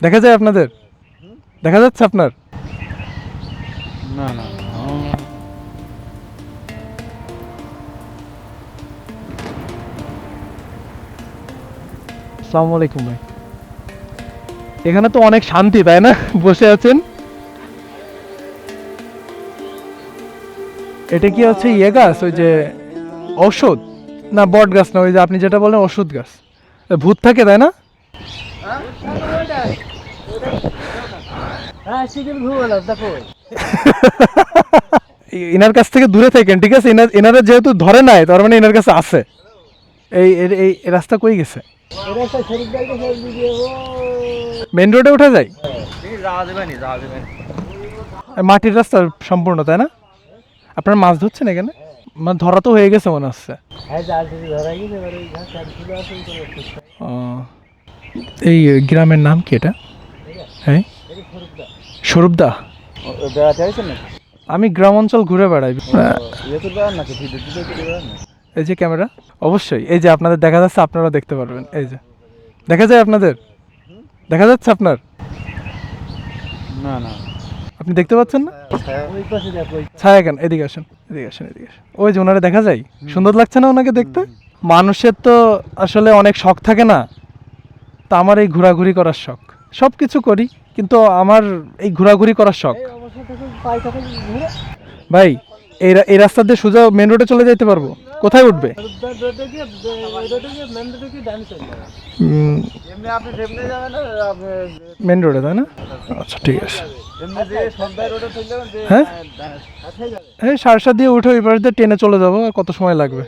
দেখা যায় আপনাদের? দেখা যাচ্ছে আপনার? না না আসসালামু আলাইকুম ভাই। এখানে তো অনেক শান্তি, তাই না? বসে আছেন। এটা কি হচ্ছে ইয়ে গাছ, ওই যে ঔষধ? না, বট গাছ না, ওই যে আপনি যেটা বলেন ওষুধ গাছ। ভূত থাকে, তাই না? এনার কাছ থেকে দূরে থাকেন, ঠিক আছে? এনারা যেহেতু ধরে নাই, তার মানে এনার কাছে আছে। এই রাস্তা কই গেছে? মেন রোডে উঠা যায়? মাটির রাস্তা সম্পূর্ণ, তাই না? আপনারা মাছ ধরছেন এখানে? মানে ধরা তো হয়ে গেছে মনে হচ্ছে। ও, এই গ্রামের নাম কি এটা? হ্যাঁ, স্বরূপদা। বেড়াতে আসছেন না? আমি গ্রাম অঞ্চল ঘুরে বেড়াই। ইয়ে তো বেড়ান নাকি ভিডিও টিডিও করে বেড়ান না? এই যে ক্যামেরা, অবশ্যই এই যে আপনাদের দেখা যাচ্ছে, আপনারাও দেখতে পারবেন। এই যে দেখা যায় আপনাদের? দেখা যাচ্ছে আপনার? না না আপনি দেখতে পাচ্ছেন না? ওই পাশে দেখ ওই ছায়া কেন? এদিকে আসেন, এদিকে আসেন, এদিকে আসেন। ওই যে ওনারা দেখা যায়, সুন্দর লাগছে না ওনাকে দেখতে? মানুষের তো আসলে অনেক শখ থাকে না? তা আমার এই ঘোরাঘুরি করার শখ। সব কিছু করি, কিন্তু আমার এই ঘোরাঘুরি করার শখ। ভাই, এই রাস্তা দিয়ে সোজা মেন রোডে চলে যেতে পারবো? কোথায় উঠবে? এমনি আপনি সেমনি যাবেন না আপনি মেন রোডে, তাই না? আচ্ছা, ঠিক আছে। এমনি যে সন্ধ্যায় রোডে চলে যাবেন যে হ্যাঁ? কাছেই যাবে। এই 7:30 দিয়ে উঠে ওই পাশ দিয়ে ট্রেনে চলে যাবো, আর কত সময় লাগবে?